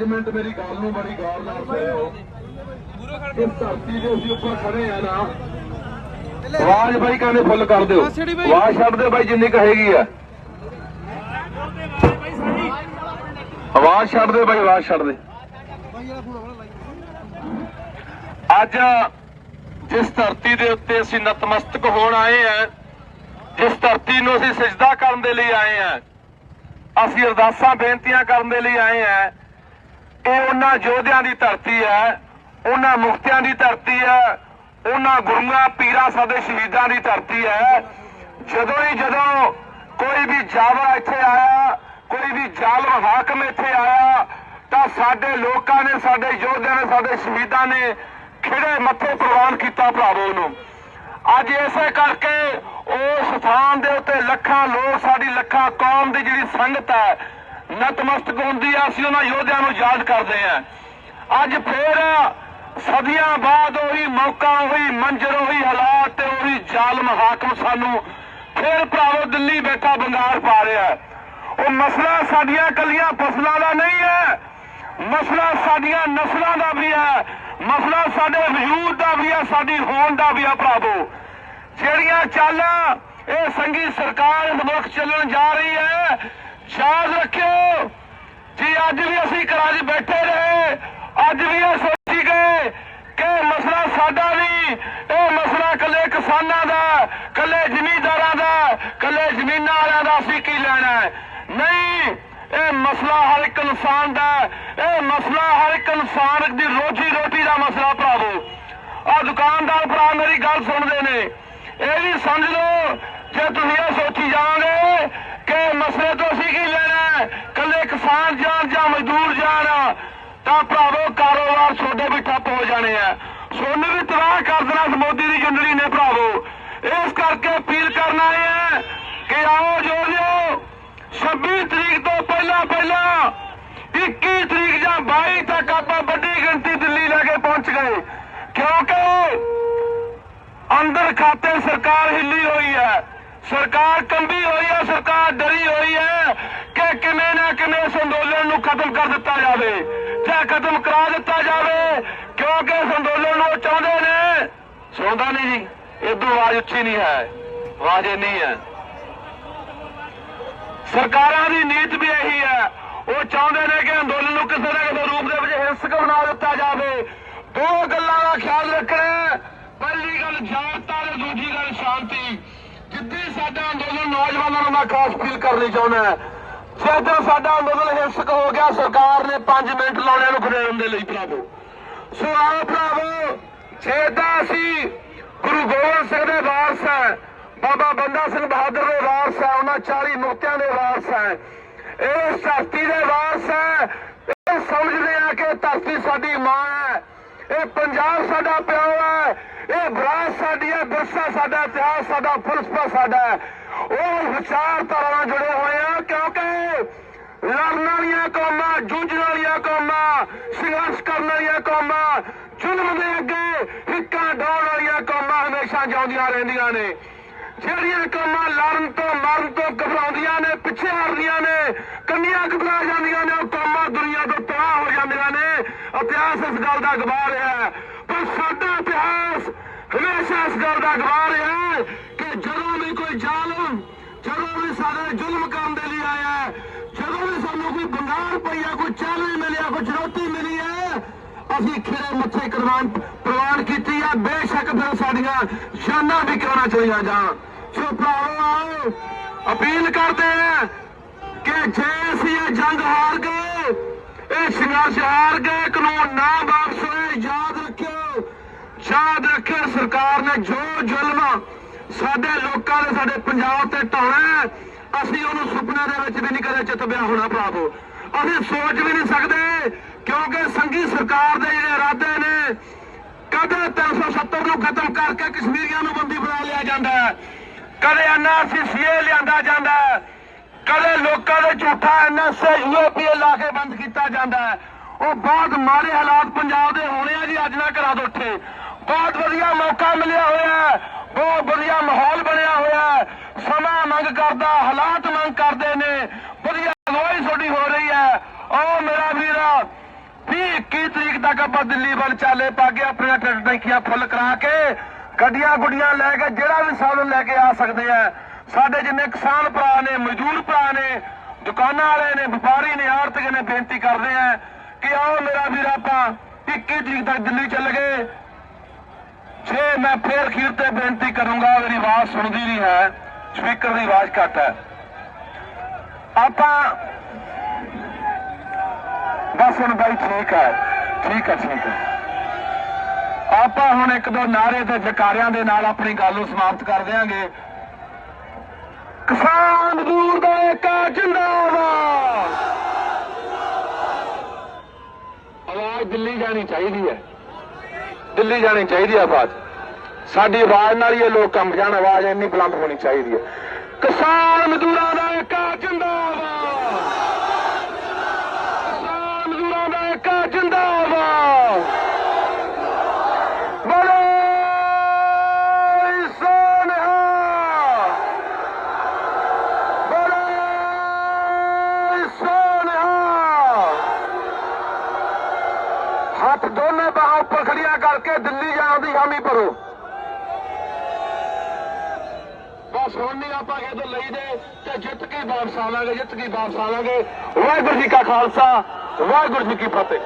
Minute मेरी गल नूं बड़ी गौर नाल सुणिओ। इस धरती दे असीं उपर खड़े आ ना, आवाज बाई कहने फुल कर दिओ, आवाज छड्ड दिओ बाई जिन्नी कहेगी है, आवाज छड्ड दे बाई, आवाज छड्ड दे। अज जिस धरती दे उत्ते असीं नतमस्तक होण आए हैं, जिस धरती नूं असीं सजदा करन दे लई आए हैं, असीं अरदासां बेनतियां करन दे लई आए हैं, ਇਹ ਉਹਨਾਂ ਯੋਧਿਆਂ ਦੀ ਧਰਤੀ ਹੈ, ਉਹਨਾਂ ਮੁਕਤਿਆਂ ਦੀ ਧਰਤੀ ਹੈ, ਉਹਨਾਂ ਗੁਰੂਆਂ ਪੀਰਾਂ ਸਾਡੇ ਸ਼ਹੀਦਾਂ ਦੀ ਧਰਤੀ ਹੈ। ਜਦੋਂ ਕੋਈ ਵੀ ਜਾਬਰ ਇੱਥੇ ਆਇਆ, ਕੋਈ ਵੀ ਜ਼ਾਲਮ ਹਾਕਮ ਇੱਥੇ ਆਇਆ, ਤਾਂ ਸਾਡੇ ਲੋਕਾਂ ਨੇ, ਸਾਡੇ ਯੋਧਿਆਂ ਨੇ, ਸਾਡੇ ਸ਼ਹੀਦਾਂ ਨੇ ਖਿੜੇ ਮੱਥੇ ਪ੍ਰਵਾਨ ਕੀਤਾ ਭਰਾਵੋ ਨੂੰ। ਅੱਜ ਇਸੇ ਕਰਕੇ ਉਸ ਸਥਾਨ ਦੇ ਉੱਤੇ ਲੱਖਾਂ ਲੋਕ, ਸਾਡੀ ਲੱਖਾਂ ਕੌਮ ਦੀ ਜਿਹੜੀ ਸੰਗਤ ਹੈ ਨਤਮਸਤਕ ਹੁੰਦੀ ਆ। ਅਸੀਂ ਉਹਨਾਂ ਯੋਧਿਆਂ ਨੂੰ ਯਾਦ ਕਰਦੇ ਹਾਂ। ਅੱਜ ਫੇਰ ਸਦੀਆਂ ਬਾਅਦ ਉਹੀ ਮੌਕਾ, ਉਹੀ ਮੰਜ਼ਰ, ਉਹੀ ਹਾਲਾਤ ਤੇ ਉਹੀ ਜ਼ਾਲਮ ਹਾਕਮ ਸਾਨੂੰ ਫੇਰ ਭਰਾਵੋ ਦਿੱਲੀ ਬੈਠਾ ਬੰਗਾਲ ਪਾ ਰਿਹਾ। ਉਹ ਮਸਲਾ ਸਾਡੀਆਂ ਕੱਲੀਆਂ ਫਸਲਾਂ ਦਾ ਨਹੀਂ ਹੈ, ਮਸਲਾ ਸਾਡੀਆਂ ਨਸਲਾਂ ਦਾ ਵੀ ਹੈ, ਮਸਲਾ ਸਾਡੇ ਵਜੂਦ ਦਾ ਵੀ ਹੈ, ਸਾਡੀ ਹੋਂਦ ਦਾ ਵੀ ਹੈ ਭਰਾਵੋ। ਜਿਹੜੀਆਂ ਚਾਲਾਂ ਇਹ ਸੰਘੀ ਸਰਕਾਰ ਇਸ ਮੁਲਕ ਚੱਲਣ ਜਾ ਰਹੀ ਹੈ, याद रखियो जी, अज भी असी घरां च बैठे रहे, अज भी ये सोची गए कि मसला साडा नहीं, ये मसला कले किसानां दा, कले जमींदारां दा, कले जमीनां वालियां दा, असी की लेना है। नहीं, ये मसला हर एक इंसान दा, ये मसला हर एक इंसान दी रोजी रोटी दा मसला भरावो। आ दुकानदार भरा मेरी गल सुनते ने, ये भी समझ लो जे तुसीं ये सोची जाओगे कि मसले तो असीं की लेना है, कले किसान जान या मजदूर जान, तो भरावो कारोबार सोडे भी ठप्प हो जाने हैं, सोनू भी तबाह कर देना इस मोदी की जुंडली ने भरावो। इस करके अपील करना है कि आओ जो 26 तरीक तो पहला 21 तरीक या 22 तक आप बड़ी गिनती दिल्ली लेके पहुंच गए, क्योंकि अंदर खाते सरकार हिली हुई है, सरकार कंबी हुई है, सरकार डरी हुई है कि किमें ना किमें इस अंदोलन को खत्म कर दिता जाए, चाहे खत्म करा दिता जाए, क्योंकि इस अंदोलन को चाहते ने। सुनता नहीं जी, इदू आवाज उच्ची नहीं है, आवाज नहीं है। सरकारों की नीत भी यही है, वो चाहते हैं कि अंदोलन को किसी न किसी रूप के हिंसक बना दिता जाए। दो गल्लां दा ख्याल रखना, पहली गल जागता, दूजी गल शांति। जिद्दी साडा अंदोलन नौजवानों को मैं खास अपील करनी चाहना है, जो साडा अंदोलन हिंसक हो गया, सरकार ने 5 मिनट लाने को खड़ेरन दे लई भरावो। सो आओ भरावो, जेदा असी गुरु गोबिंद सिंह दे वारस है, बाबा बंदा सिंह बहादुर दे वारस है, उन्हां 40 मुक्तियां दे वारस है, इस धरती दे वारस है। ये समझदे आ कि धरती साडी मां है, ये पंजाब साडा प्यो है, ये विरासत साडी है, विरसा साडा, इतिहास साडा, फलसफा साडा है। वो विचारधारा जुड़े हुए हैं, क्योंकि लड़न वाली कौमां, जूझण वाली कौमां, संघर्ष करने वाली कौमां, जुल्म दे अगे हिक्कां डाउण वाली कौमां हमेशा जिउंदियां रहिंदियां ने। ਜਿਹੜੀਆਂ ਕੌਮਾਂ ਲੜਨ ਤੋਂ ਮਰਨ ਤੋਂ ਘਬਰਾਉਂਦੀਆਂ ਨੇ, ਪਿੱਛੇ ਹਟਦੀਆਂ ਨੇ, ਕੰਨੀਆਂ ਘਬਰਾ ਜਾਂਦੀਆਂ ਨੇ, ਉਹ ਕੌਮਾਂ ਦੁਨੀਆ ਤੋਂ ਤਬਾਹ ਹੋ ਜਾਂਦੀਆਂ ਨੇ। ਇਤਿਹਾਸ ਇਸ ਗੱਲ ਦਾ ਗਵਾਹ ਰਿਹਾ ਹੈ, ਪਰ ਸਾਡਾ ਇਤਿਹਾਸ ਹਮੇਸ਼ਾ ਇਸ ਗੱਲ ਦਾ ਗਵਾਹ ਰਿਹਾ ਹੈ ਕਿ ਜਦੋਂ ਵੀ ਕੋਈ ਜ਼ਾਲਮ, ਜਦੋਂ ਵੀ ਸਾਡੇ ਜ਼ੁਲਮ ਕਰਨ ਦੇ ਲਈ ਆਇਆ, ਜਦੋਂ ਵੀ ਸਾਨੂੰ ਕੋਈ ਬੰਗਾਲ ਪਈ ਹੈ, ਕੋਈ ਚੈਲੰਜ ਮਿਲਿਆ, ਕੋਈ ਚੁਣੌਤੀ ਮਿਲੀ ਹੈ, ਅਸੀਂ ਖਿੜੇ ਮੱਥੇ ਪ੍ਰਵਾਨ ਕੀਤੀ ਹੈ। ਬੇਸ਼ੱਕ ਫਿਰ ਸਾਡੀਆਂ ਜਾਨਾਂ ਵੀ ਕਿਉਂ ਨਾ ਚਲੀਆਂ ਜਾਣ। ਸੋ ਭਰਾਵੋ आओ, अपील करते हैं कि जे असीं ये जंग हार गए, ये संघर्ष हार गए, कानून ना वापस होए। याद रखियो, याद रखे सरकार ने जो जुल्म साडे लोकां ने साडे पंजाब ते ढाउणा, असीं उहनूं सुपने दे विच भी नहीं कदे चितबिया होना भरावो। असीं सोच भी नहीं सकते, क्योंकि संघी सरकार दे जिहड़े इरादे ने, कदे 370 नूं खत्म करके कश्मीरियां नूं बंदी बना लिया जांदा है, कदे NRC CA लिआंदा जांदा है, कदे लोकां दे झूठा NSA UAPA ला के बंद किया जाता है। वो बहुत माड़े हालात पंजाब दे होने जी, अज ना घरां तो उठे। बहुत वधिया मौका मिलिया होया है, बहुत वधिया माहौल बनया होया है, समा मंग करदा, हालात मंग करदे ने, वधिया अगवाई थोड़ी हो रही है। ओ मेरा वीरा, 20-21 ਤਰੀਕ ਤੱਕ ਆਪਾਂ ਦਿੱਲੀ ਵੱਲ ਚਾਲੇ ਪਾ ਕੇ ਆਪਣੀਆਂ ਟੈਂਕੀਆਂ ਫੁੱਲ ਕਰਾ ਕੇ ਗੱਡੀਆਂ ਗੁੱਡੀਆਂ ਲੈ ਕੇ ਜਿਹੜਾ ਵੀ ਸਾਨੂੰ ਲੈ ਕੇ ਆ ਸਕਦੇ ਆ। ਸਾਡੇ ਜਿੰਨੇ ਕਿਸਾਨ ਭਰਾ ਨੇ, ਮਜ਼ਦੂਰ ਭਰਾ ਨੇ, ਦੁਕਾਨਾਂ ਵਾਲੇ ਨੇ, ਵਪਾਰੀ ਨੇ, ਆੜ੍ਹਤੀਏ ਨੇ, ਬੇਨਤੀ ਕਰਦੇ ਆ ਕਿ ਆਓ ਮੇਰਾ ਵੀਰ ਆਪਾਂ 21 ਤਰੀਕ ਤੱਕ ਦਿੱਲੀ ਚੱਲ ਗਏ। ਜੇ ਮੈਂ ਫੇਰ ਅਖੀਰ ਤੇ ਬੇਨਤੀ ਕਰੂੰਗਾ, ਮੇਰੀ ਆਵਾਜ਼ ਸੁਣਦੀ ਨਹੀਂ ਹੈ, ਸਪੀਕਰ ਦੀ ਆਵਾਜ਼ ਘੱਟ ਹੈ। ਆਪਾਂ ਬਸ ਹੁਣ ਬਾਈ ਠੀਕ ਹੈ, ਠੀਕ ਹੈ, ਠੀਕ ਹੈ। ਆਪਾਂ ਹੁਣ ਇੱਕ ਦੋ ਨਾਰੇ ਤੇ ਜਕਾਰਿਆਂ ਦੇ ਨਾਲ ਆਪਣੀ ਗੱਲ ਨੂੰ ਸਮਾਪਤ ਕਰ ਦਿਆਂਗੇ। ਕਿਸਾਨ ਮਜ਼ਦੂਰ ਦਾ ਏਕਾ ਜਿੰਦਾਬਾਦ। ਆਵਾਜ਼ ਦਿੱਲੀ ਜਾਣੀ ਚਾਹੀਦੀ ਹੈ, ਦਿੱਲੀ ਜਾਣੀ ਚਾਹੀਦੀ ਹੈ ਆਵਾਜ਼। ਸਾਡੀ ਆਵਾਜ਼ ਨਾਲ ਹੀ ਇਹ ਲੋਕ ਕੰਮ ਜਾਣ। ਆਵਾਜ਼ ਇੰਨੀ ਬੁਲੰਦ ਹੋਣੀ ਚਾਹੀਦੀ ਹੈ। ਕਿਸਾਨ ਮਜ਼ਦੂਰਾਂ ਦਾ ਏਕਾ ਜਿੰਦਾਬਾਦ, ਕਿਸਾਨ ਮਜ਼ਦੂਰਾਂ ਦਾ ਏਕਾ ਜਿੰਦਾਬਾਦ। ਬੋਲੇ ਸੋਨਿਹਾ, ਬੋਲੇ ਸੋਨਿਹਾ। ਹੱਥ ਦੋਨੇ ਬਾਹਾਂ ਉੱਪਰ ਖੜੀਆਂ ਕਰਕੇ ਦਿੱਲੀ ਜਾਣ ਦੀ ਹਾਮੀ ਭਰੋ। ਬਸ ਹੁਣ ਨਹੀਂ ਆਪਾਂ ਕਿਸੇ ਤੋਂ ਲਈ ਦੇ ਤੇ ਜਿੱਤ ਕੇ ਵਾਪਸ ਆਵਾਂਗੇ, ਜਿੱਤ ਕੇ ਵਾਪਸ ਆਵਾਂਗੇ। ਵਾਹਿਗੁਰੂ ਜੀ ਕਾ ਖਾਲਸਾ, ਵਾਹਿਗੁਰੂ ਜੀ ਕੀ ਫਤਿਹ।